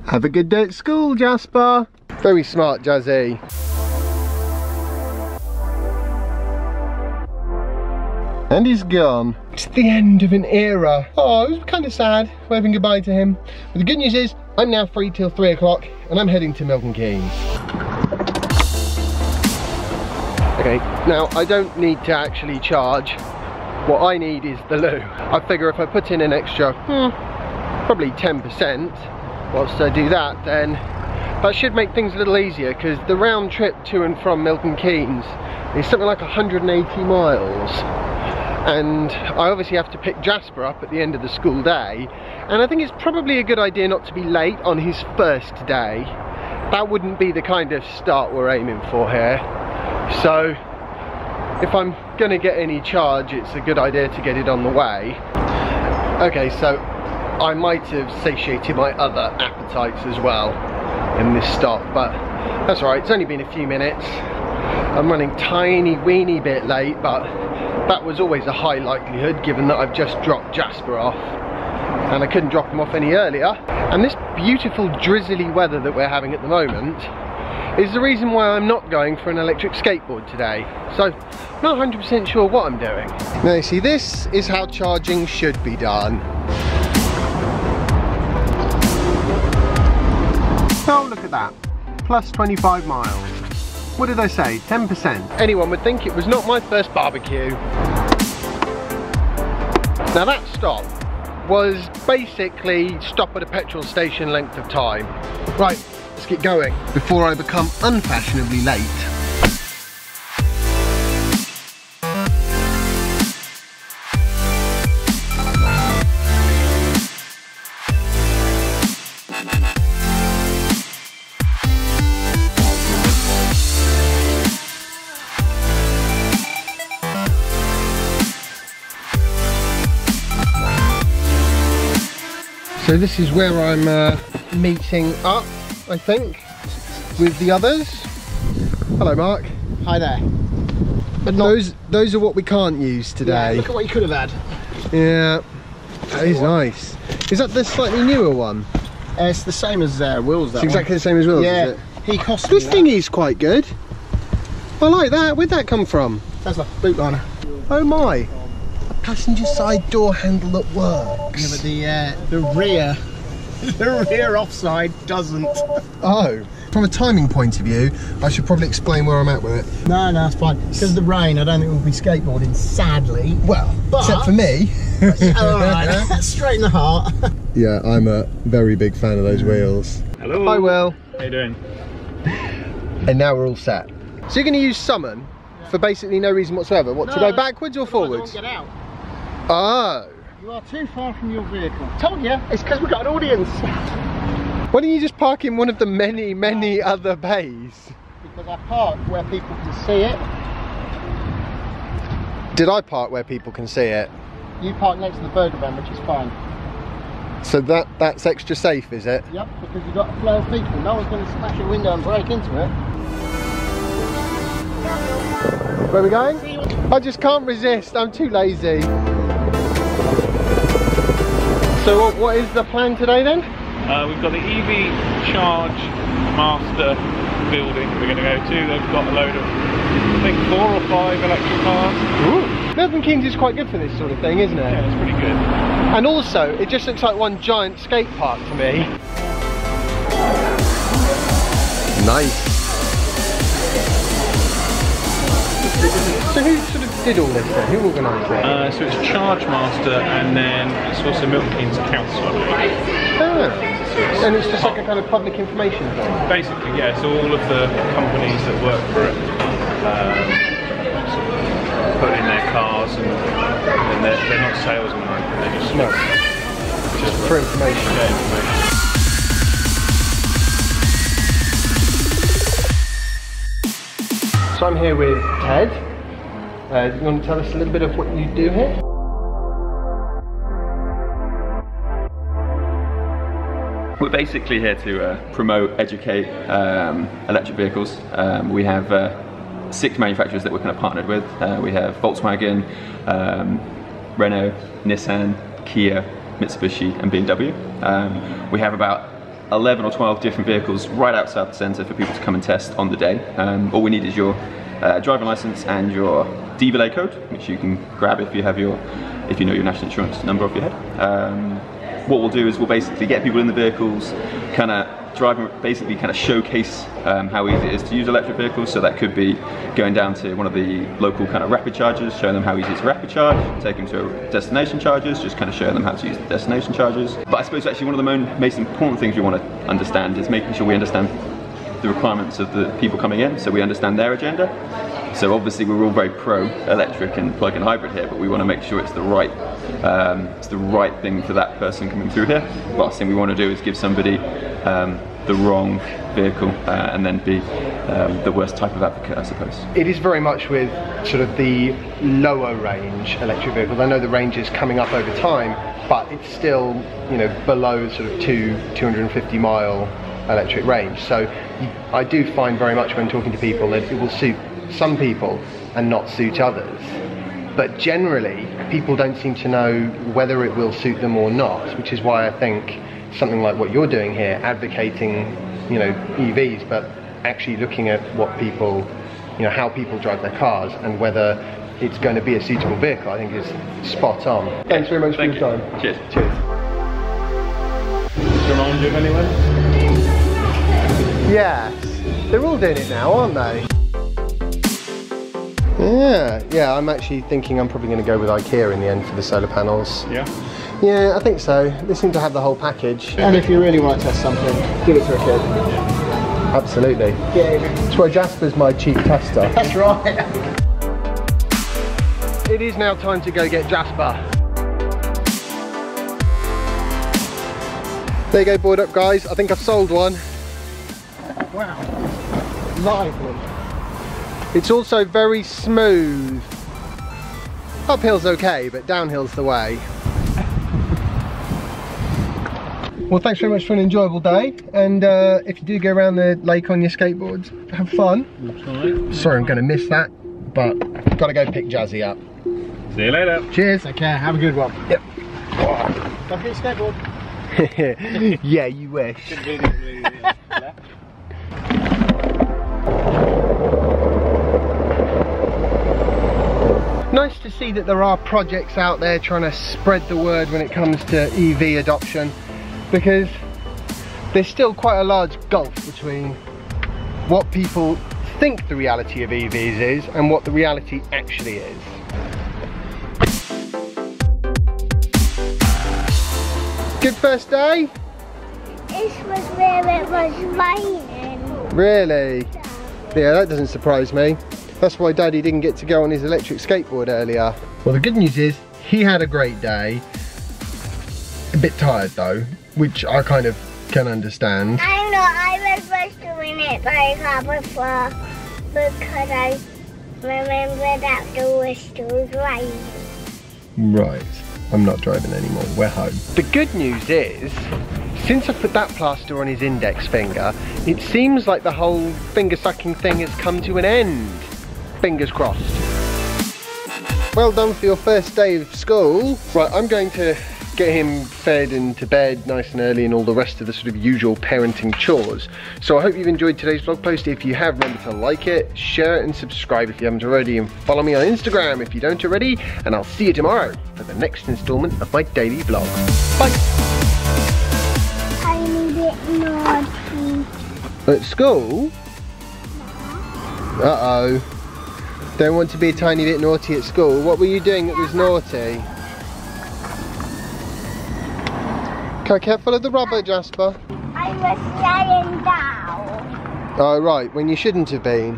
Have a good day at school, Jasper. Very smart, Jazzy. And he's gone. It's the end of an era. Oh, it was kind of sad waving goodbye to him. But the good news is, I'm now free till 3 o'clock and I'm heading to Milton Keynes. Okay, now I don't need to actually charge. What I need is the loo. I figure if I put in an extra, probably 10%, whilst I do that, then that should make things a little easier, because the round trip to and from Milton Keynes is something like 180 miles. And I obviously have to pick Jasper up at the end of the school day, and I think it's probably a good idea not to be late on his first day. That wouldn't be the kind of start we're aiming for here. So if I'm gonna get any charge, it's a good idea to get it on the way. Okay, so I might have satiated my other appetites as well in this stop, but that's all right, it's only been a few minutes. I'm running tiny weeny bit late, but that was always a high likelihood given that I've just dropped Jasper off and I couldn't drop him off any earlier. And this beautiful drizzly weather that we're having at the moment is the reason why I'm not going for an electric skateboard today. So I'm not 100% sure what I'm doing. Now you see, this is how charging should be done. Oh, look at that, plus 25 miles. What did I say, 10%? Anyone would think it was not my first barbecue. Now that stop was basically stop at a petrol station length of time. Right, let's get going before I become unfashionably late. So this is where I'm meeting up, I think, with the others. Hello, Mark. Hi there. But those are what we can't use today. Yeah, look at what you could have had. Yeah, that is nice. Is that the slightly newer one? It's the same as Will's. It's exactly the same as Will's, yeah, is it? He cost This me thing is quite good. I like that. Where'd that come from? That's like a boot liner. Oh my. Passenger side door handle that works. Yeah, but the rear offside doesn't. Oh, from a timing point of view, I should probably explain where I'm at with it. No, it's fine. Because of the rain, I don't think we'll be skateboarding, sadly. Well, but, except for me. Alright, straight in the heart. Yeah, I'm a very big fan of those wheels. Hello. Hi, Will. How you doing? And now we're all set. So you're going to use summon for basically no reason whatsoever. What, to go backwards or forwards? Get out. Oh. You are too far from your vehicle. Told you, it's because we've got an audience. Why don't you just park in one of the many other bays? Because I park where people can see it. Did I park where people can see it? You park next to the burger van, which is fine. So that's extra safe, is it? Yep, because you've got a flow of people. No one's going to smash a window and break into it. Where are we going? I just can't resist, I'm too lazy. So what is the plan today then? We've got the EV Charge Master building we're going to go to. They've got a load of, I think, 4 or 5 electric cars. Ooh. Milton Keynes is quite good for this sort of thing, isn't it? Yeah, it's pretty good. And also, it just looks like one giant skate park to me. Nice. So who sort of did all this then? Who organised it? So it's Charge Master, and then it's also Milton Keynes Council, I believe. Oh. And it's just like a kind of public information thing? Basically, yeah, so all of the companies that work for it put in their cars, and they're not salesmen or anything, they're just... No. Just for information. Yeah, information. So I'm here with Ted. Do you want to tell us a little bit of what you do here? We're basically here to promote, educate electric vehicles. We have 6 manufacturers that we're kind of partnered with. We have Volkswagen, Renault, Nissan, Kia, Mitsubishi and BMW. We have about 11 or 12 different vehicles right outside the centre for people to come and test on the day. All we need is your driving licence and your DVLA code, which you can grab if you have if you know your national insurance number off your head. What we'll do is we'll basically get people in the vehicles, kind of driving, basically kind of showcase how easy it is to use electric vehicles. So that could be going down to one of the local kind of rapid chargers, showing them how easy it's to rapid charge, take them to destination chargers, just kind of showing them how to use the destination chargers. But I suppose actually one of the most important things we want to understand is making sure we understand the requirements of the people coming in, so we understand their agenda. So obviously we're all very pro electric and plug-in hybrid here, but we want to make sure it's the right thing for that person coming through here. Last thing we want to do is give somebody the wrong vehicle and then be the worst type of advocate, I suppose. It is very much with sort of the lower range electric vehicles. I know the range is coming up over time, but it's still, you know, below sort of 250 mile electric range. So I do find very much when talking to people that it will suit some people and not suit others. But generally, people don't seem to know whether it will suit them or not, which is why I think something like what you're doing here, advocating, you know, EVs, but actually looking at what people, you know, how people drive their cars and whether it's going to be a suitable vehicle, I think is spot on. Thanks very much for your time. Cheers. Cheers. Remind you of anyone? Yes, they're all doing it now, aren't they? Yeah, I'm actually thinking I'm probably going to go with IKEA in the end for the solar panels. Yeah. Yeah, I think so. They seem to have the whole package. And if you really want to test something, give it to a kid. Absolutely. Yeah. That's why Jasper's my chief tester. That's right. It is now time to go get Jasper. There you go, board up guys. I think I've sold one. Wow. Lively. It's also very smooth. Uphill's okay, but downhill's the way. Well, thanks very much for an enjoyable day, and if you do go around the lake on your skateboards, have fun. Right. Sorry I'm going to miss that, but got to go pick Jazzy up. See you later. Cheers. Take care, have a good one. Yep. Don't hit skateboard. Yeah, you wish. Nice to see that there are projects out there trying to spread the word when it comes to EV adoption, because there's still quite a large gulf between what people think the reality of EVs is and what the reality actually is. Good first day? This was where it was raining. Really? Yeah, that doesn't surprise me. That's why Daddy didn't get to go on his electric skateboard earlier. Well, the good news is he had a great day. A bit tired though, which I kind of can understand. I know, I was supposed to win it by a car before because I remembered that the whistle was raining. Right, I'm not driving anymore, we're home. The good news is, since I put that plaster on his index finger, it seems like the whole finger sucking thing has come to an end. Fingers crossed. Well done for your first day of school. Right, I'm going to get him fed and to bed nice and early and all the rest of the sort of usual parenting chores. So I hope you've enjoyed today's vlog post. If you have, remember to like it, share it and subscribe if you haven't already, and follow me on Instagram if you don't already, and I'll see you tomorrow for the next instalment of my daily vlog. Bye! Tiny bit naughty. At school? Uh-oh. Don't want to be a tiny bit naughty at school. What were you doing that was naughty? Okay, careful of the rubber, Jasper. I was lying down. Oh, right, when you shouldn't have been.